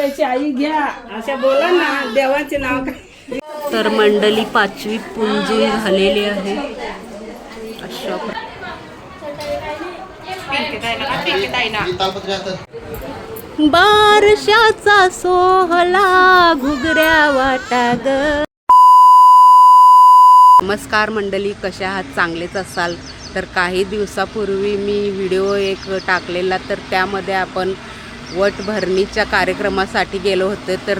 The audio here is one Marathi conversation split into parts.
करायची आई घ्या अशा बोला ना देवाचे नाव काय. तर मंडळी 5वी पूजन झालेली आहे. अशा बारशाचा सोहळा घुगऱ्या वाटा ग. नमस्कार मंडळी, कशा आहात? चांगलेच असाल तर. काही दिवसापूर्वी मी व्हिडिओ एक टाकलेला, तर त्यामध्ये आपण वट भरणीच्या कार्यक्रमासाठी गेलो होतो. तर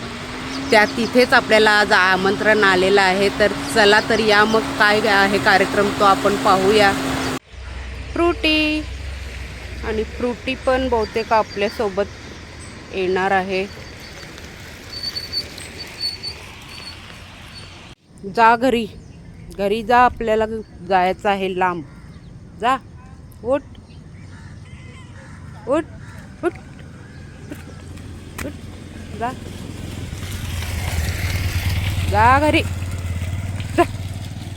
तिथेच आपल्याला आज आमंत्रण आलेलं आहे. तर चला तर या मग काय आहे कार्यक्रम तो आपण पाहूया. फ्रुटी आणि फ्रुटी पण बहुतेक आपल्यासोबत येणार आहे. जा घरी जा, आपल्याला जायचं आहे लांब. जा, उठ उठ उठ उठ, जा जा घरी, जा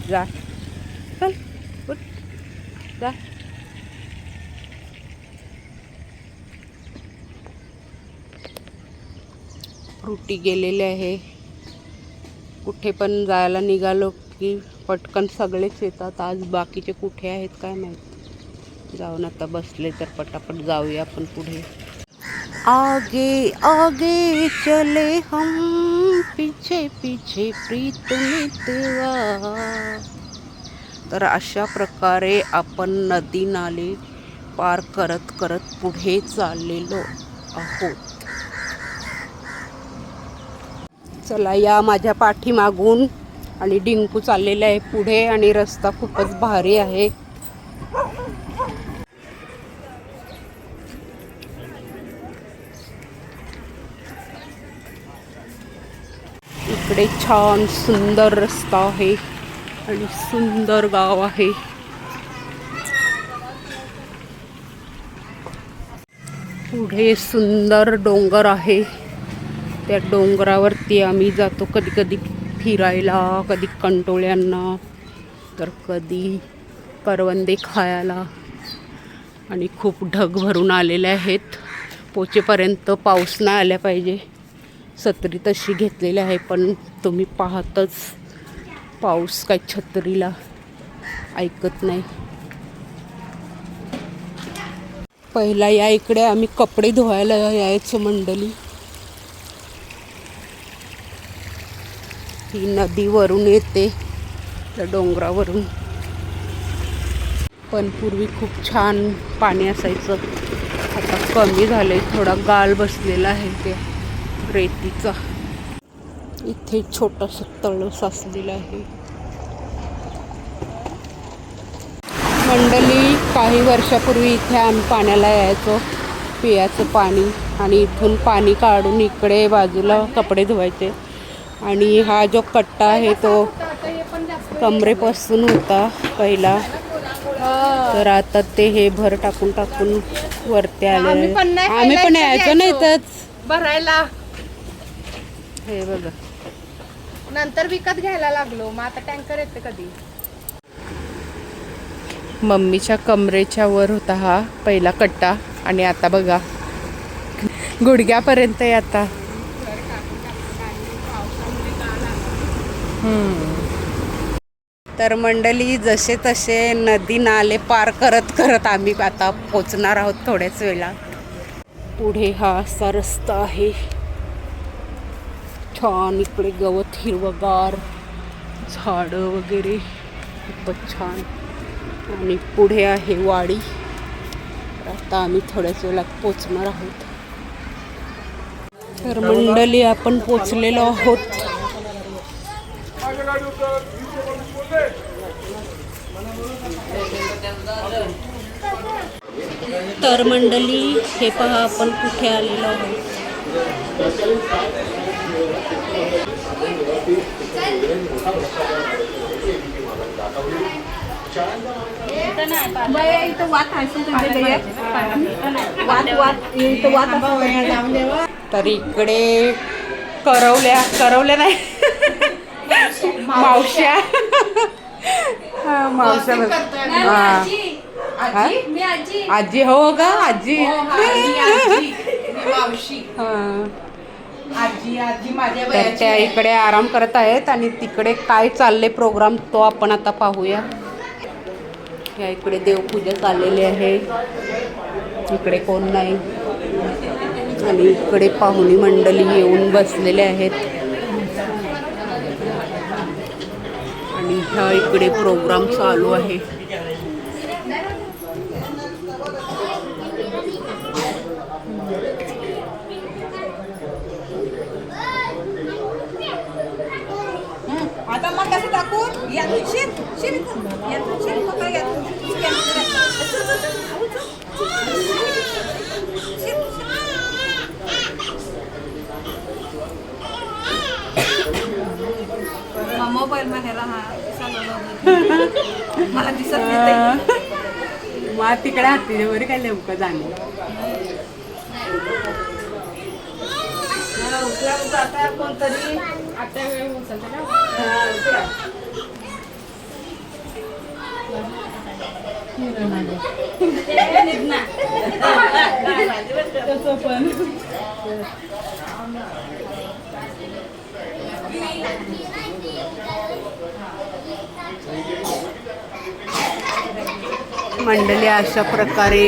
जा, चल उठ जा. फ्रुटी गेलेले आहे. कुठे पण जायला निघालो की पटकन सगळेच येतात. आज बाकीचे कुठे आहेत काय माहित. जाऊन आता बसले तर पटापट जाऊया आपण पुढे. आगे आगे चले हम, पीछे पीछे प्रीत मितवा. तर अशा प्रकारे आपण नदी नाले पार करत करत पुढे चाललेलो आहोत. चला या माझ्या पाठीमागून. आणि डिंकू चाललेला आहे पुढे आणि रस्ता खूपच भारी आहे. इकडे छान सुंदर रस्ता आहे आणि सुंदर गाव आहे. पुढे सुंदर डोंगर आहे. त्या डोंगरावरती आम्ही जातो कधी कधी फिरायला, कधी कंटोळ्यांना, तर कधी करवंदे खायला. आणि खूप ढग भरून आलेले आहेत. पोचेपर्यंत पाऊस नाही आला पाहिजे. छत्री तशी घेतलेली आहे, पण तुम्ही पाहतच पाऊस काय छत्रीला ऐकत नाही. पहिला या इकडे आम्ही कपडे धुवायला यायचो मंडळी. ही नदीवरून येते, त्या डोंगरावरून. पण पूर्वी खूप छान पाणी असायचं. आता कमी झालंय, थोडा गाळ बसलेला आहे त्या रेतीचा. इथे छोटंसं तळ साचलेलं आहे. मंडळी काही वर्षापूर्वी इथे आम्ही पाण्याला यायचो, पियाचं पाणी. आणि इथून पाणी काढून इकडे बाजूला कपडे धुवायचे. आणि हा जो कट्टा आहे तो कमरेपासून होता पहिला, तर आता ते हे भर टाकून टाकून वरती आले. आम्ही पण यायचो ना इथंच भरायला. हे बघा, नंतर विकत घ्यायला लागलो. मग आता टँकर येते कधी. मम्मीच्या कमरेच्या वर होता हा पहिला कट्टा आणि आता बघा गुडघ्यापर्यंत आहे आता. तर मंडळी जसे तसे नदी नाले पार करत करत आम्ही आता पोचणार आहोत थोड्याच वेळा. पुढे हा असा रस्ता आहे छान. इकडे गवत हिरवगार, झाडं वगैरे खूपच छान. आणि पुढे आहे वाडी. आता आम्ही थोड्याच वेळात पोचणार आहोत. तर मंडळी आपण पोचलेलो आहोत. तर मंडळी हे पहा आपण कुठे आलेलो आहोत. तर इकडे करवल्या नाही मावश्या. मावश्या आजी हो ग आजी. तर त्या इकडे आराम करत आहेत आणि तिकडे काय चालले प्रोग्राम तो आपण आता पाहूया. या इकडे देवपूजा चाललेली आहे, इकडे कोण नाही आणि इकडे पाहुणी मंडळी येऊन बसलेले आहेत आणि ह्या इकडे प्रोग्राम चालू आहे. आता मग कसं टाकू यातून शिर शिर यातून शिर मग यातून मोबाईल मध्ये राहा मला दिसत नाही मग तिकडे हातीवर काय नेमकं जाणे. आता कोणतरी आता वेळ उचलते पण मंडळी अशा प्रकारे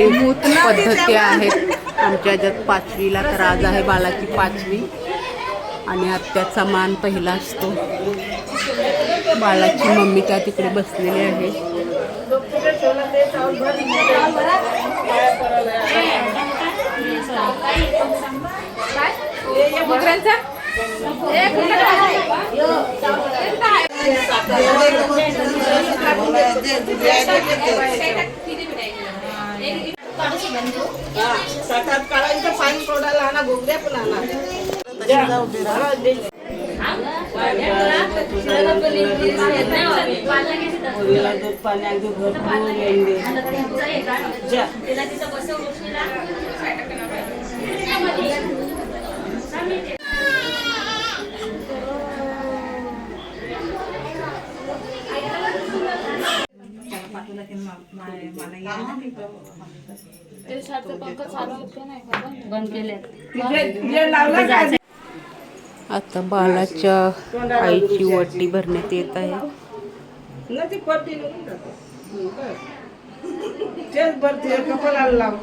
पद्धती आहेत आमच्या ज्यात 5वीला. तर आज आहे बालाची 5वी आणि आत्याचा मान पहिला असतो. बालाची मम्मी त्या तिकडे बसलेली आहे. साठात काढायचं पाणी तोडायला आणा गोगऱ्या पण आणा. दूध पाणी अगदी भरपूर आता बालाच्या आईची वटी भरण्यात येत आहे. कपाला लाव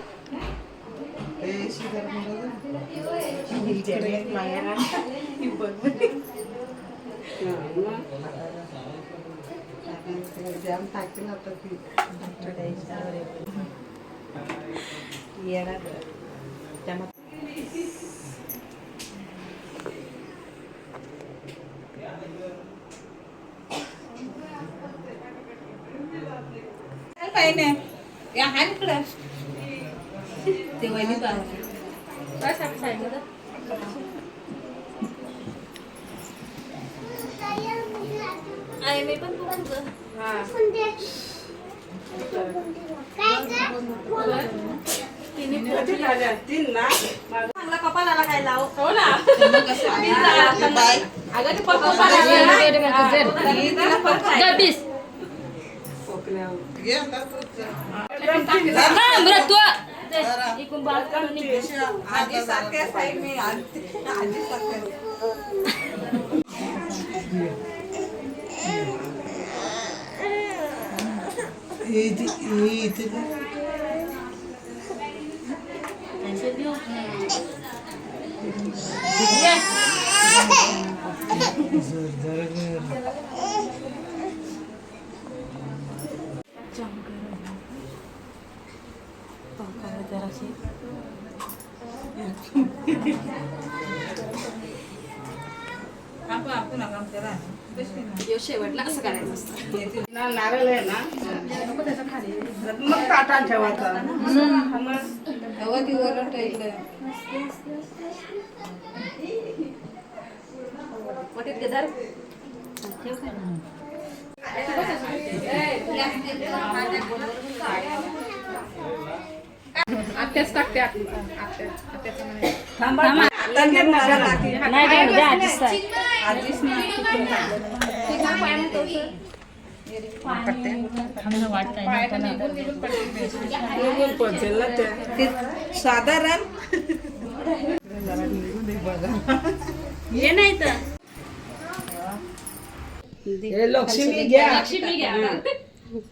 काही नाही या हा इकडं ते वहिनी कपाला काय लाव हो ना आजी सारख्या साईड मी आजी सारख्या शेवटला असं करायचं असतं. नारळ आहे ना मग ताटात ठेवायचा. ती ओरट इकडे आत्याच टाकते साधारण हे नाही तर हे लक्ष्मी घ्या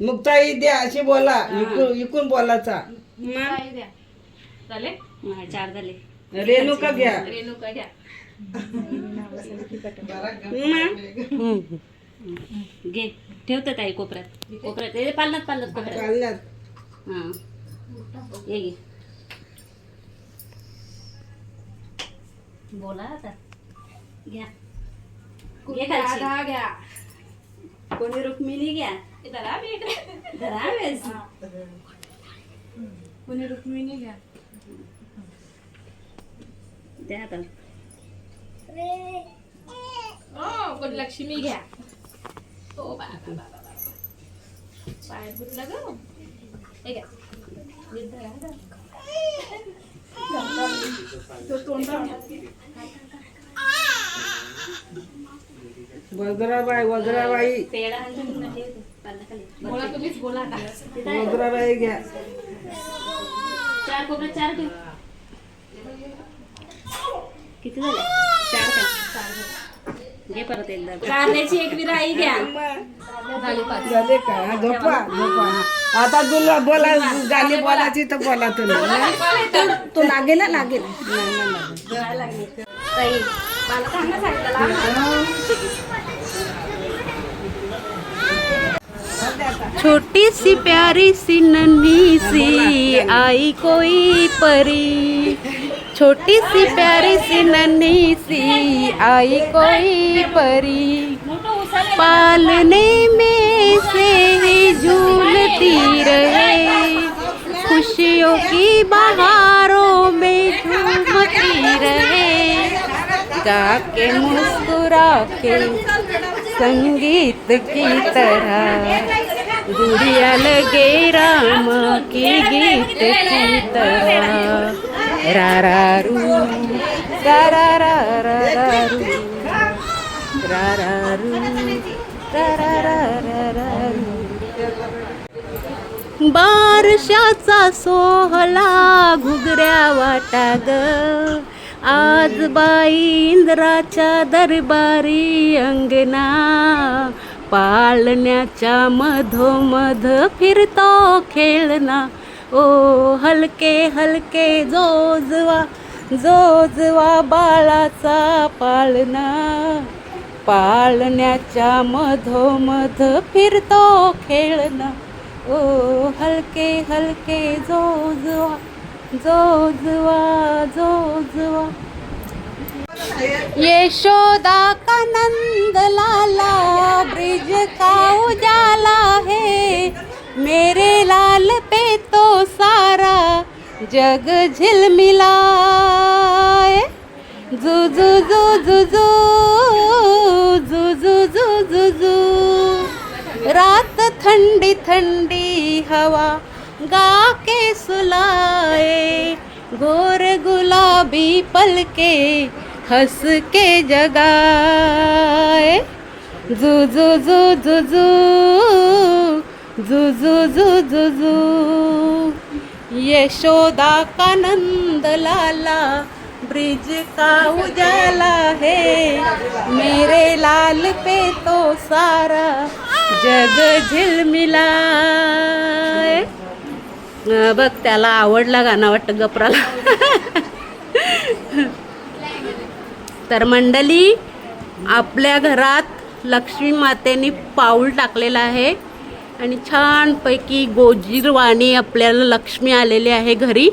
मुक्ताई द्या अशी बोला इकून बोलाचा झाले 4 झाले. रेणुका घ्या रेणुका घ्या. घे ठेवतात ताई कोपऱ्यात कोपऱ्यात पालनात कोपऱ्यात चालण्यात हां ये घे. बोला आता घ्या घे खालची. घ्या कोणी रुक्मिणी घ्या धरा वेस कोणी रुक्मिणी घ्या द्या आता. कोणी लक्ष्मी घ्या. ओ पाय गुतला ग. हे घ्या वज्राबाई पेढा आणून ठेव पालनाखाली. बोला तुम्हीच बोला का. वज्राबाई घ्या 4 कोपऱ्यात 4 ठेव. किती झाले 4 का घे परत एकदा. कारल्याची एक विराई घ्या. झाले का झोपा झोपा आता तुला बोला गाणी बोलायची तर बोला तुला तू लागेल ना लागेल ताई मला सांगा सांगितलं. छोटी सी प्यारी सी नन्ही सी आई कोई परी. छोटी सी प्यारी सी नन्ही सी आई कोई परी. पालने में से ही झूलती रहे. खुशियों की बहारों में झूमती रहे. गा के मुस्कुरा के संगीत की तरह. गुड़िया लगे राम की गीत की तरह. रा रा रू रा रा रा रा रा रू रा रा रू रा रा रा रा रा रू. बारशाचा सोहळा घुगऱ्या वाटा ग. आज बाई इंद्राच्या दरबारी अंगणा. पाळण्याच्या मधोमध फिरतो खेळना. ओ हलके हलके जोजवा बाळाचा पाळणा. पाळण्याच्या मधोमध फिरतो खेळना. ओ हलके हलके जोजवा यशोदा का नंद लाला ब्रिज का उजाला है. मेरे लाल पे तो सारा जग झिलमिलाए. जू जू जू जू जू जू जू जू जू जू. रात ठंडी ठंडी हवा गा के सुलाए. गोर गुलाबी पलके हंस के जगाए. जू जू जू जू जू जू जू जू जू जू. यशोदा का नंद लाला ब्रिज का उजाला है. मेरे लाल पे तो सारा जग झिलमिलाए. बघ त्याला आवडला गाणं वाटतं गपराला. तर मंडळी आपल्या घरात लक्ष्मी मातेने पाऊल टाकलेलं आहे आणि छानपैकी गोजीरवाणी आपल्याला लक्ष्मी आलेली आहे घरी.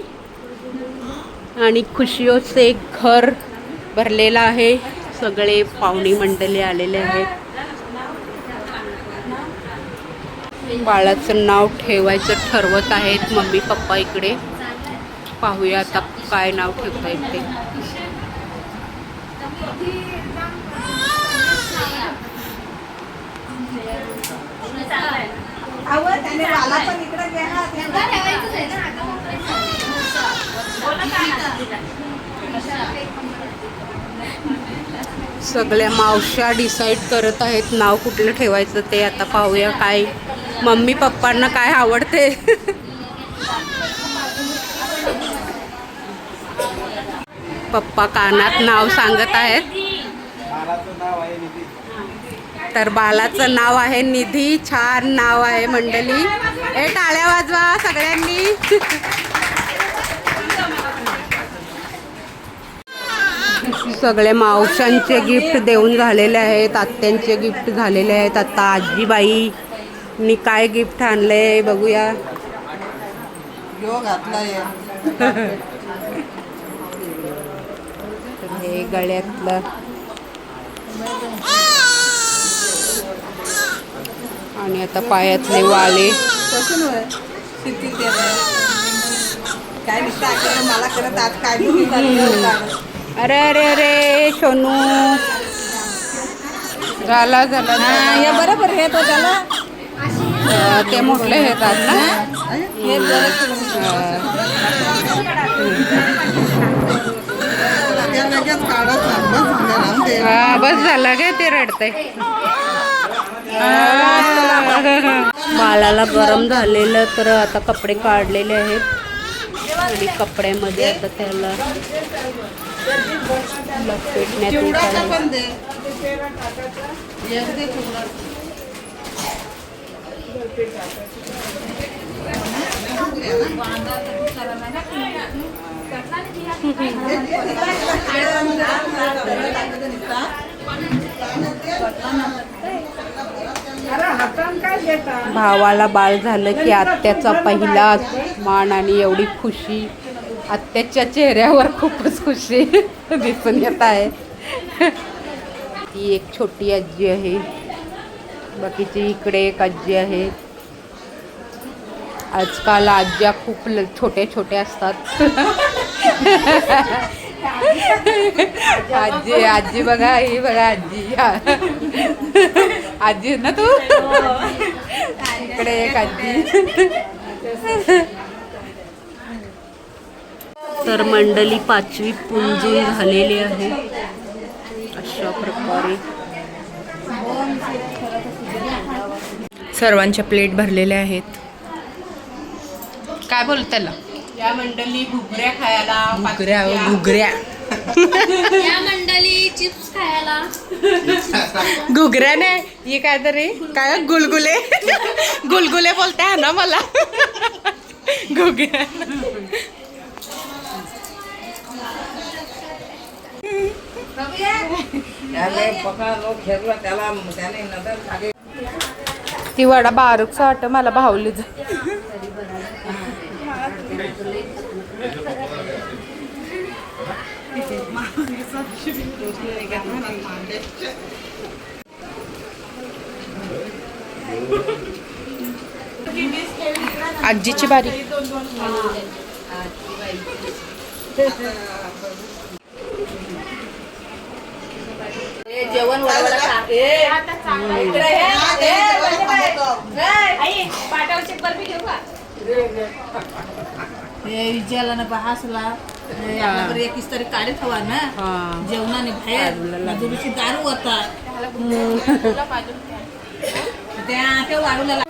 आणि खुशियों से घर भरलेलं आहे. सगळे पाहुणी मंडळी आलेले आहेत. बाळाचं नाव ठेवायचं ठरवत आहेत मम्मी पप्पा इकडे. पाहूया आता काय नाव ठेवता येते. सगळ्या मावश्या डिसाईड करत आहेत नाव कुठलं ठेवायचं ते. आता पाहूया काय मम्मी पप्पांना काय आवडते. पप्पा कानात नाव सांगत आहेत. तर बालाचं नाव आहे निधी. छान नाव आहे मंडळी. ए टाळ्या वाजवा सगळ्यांनी. सगळे मावशांचे गिफ्ट देऊन झालेले आहेत. आत्यांचे गिफ्ट झालेले आहेत. आता आजीबाईंनी काय गिफ्ट आणलंय बघूया. हे गळ्यातलं आणि आता पायातले वाले. काय मला करत आज काय अरे अरे अरे सोनू झाला झाला. हे बरोबर हे तो त्याला ते मोठले येतात ना. हे हा बस झालं काय ते रडतंय. बाळाला गरम झालेलं तर आता कपडे काढलेले आहेत आणि कपड्यामध्ये आता त्याला लपेटण्यात येत आहे. भावाला बाळ झालं की आत्याचा पहिला मान आणि एवढी खुशी आत्याच्या चेहऱ्यावर खूपच खुशी दिसून येत आहे. ती एक छोटी आजी आहे. बाकीची इकडे एक आजी आहे. आजकाल आज्या खूप छोटे छोटे असतात. आजी आजी बघा ही बघा आजी. आजी ना तू. इकडे एक आजी. तर मंडळी 5वी पुंजून झालेली आहे अशा प्रकारे. सर्वांच्या प्लेट भरलेल्या आहेत. काय बोल त्याला? या मंडळी घुगऱ्या खायला. घुगऱ्या या मंडळी चिप्स खायला. घुगऱ्या नाही हे काय तरी काय गुलगुले. गुलगुले बोलताय ना मला. घुगऱ्या ती वडा बारूकचा वाटत मला भावलीच. आजीची बारी. जेवण विचारला ना हसला एकच तरी काढत हवा ना. जेवणाने बाहेर दुरुची दारू होता त्या वाढूला.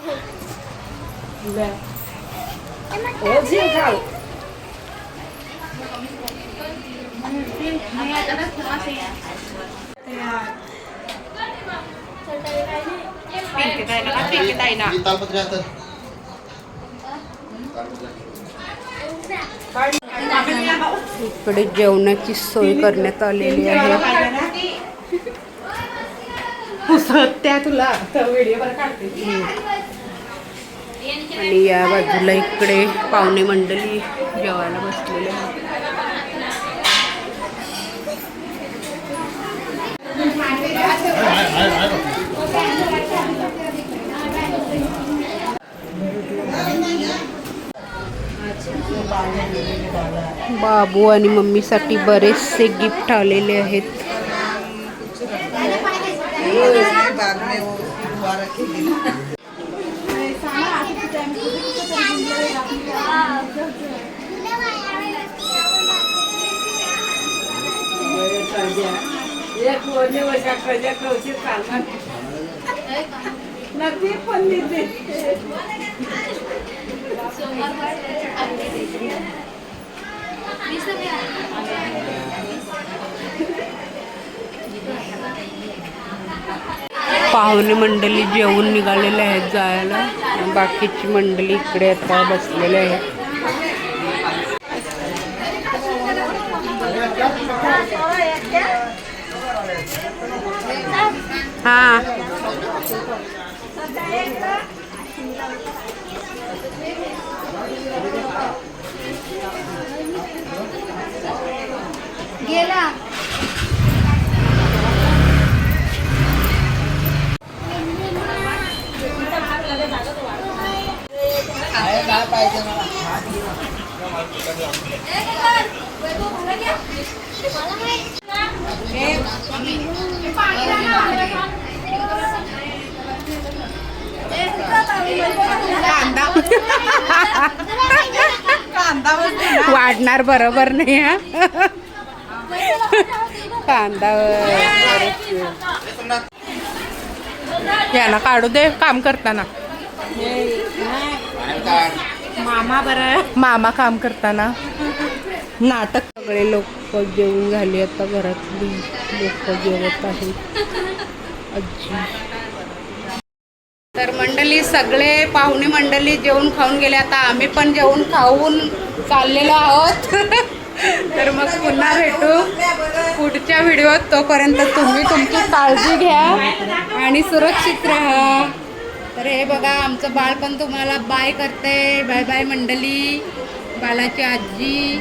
इकडे जेवणाची सोय करण्यात आलेली आहे. त्या तुला व्हिडिओ काढते. आणि या बाजूला इकडे पाहुणे मंडळी जेवायला बसलेले आहेत. बाबू आणि मम्मीसाठी बरेचसे गिफ्ट आलेले आहेत. पाहुणे मंडळी जेवून निघालेले आहेत जायला. बाकीची मंडळी इकडे आता बसलेले आहेत. हा गेला. वाढणार बरोबर नाही हा. कांदा याला काढू दे काम करताना. मामा काम करताना नाटक. सगळे लोक जेवून झाली आता. घरातली लोक जेवत आहेत. आजी तर मंडळी सगळे पाहुणे मंडळी जेवून खाऊन गेले. आता आम्ही पण जेवून खाऊन चाललेलो आहोत. तर मग पुन्हा भेटू पुढच्या व्हिडिओत. तोपर्यंत तुम्ही तुमची काळजी घ्या आणि सुरक्षित राहा. तर हे बघा आमचं बाळ पण तुम्हाला बाय करते. बाय बाय मंडळी. बालाची आजी.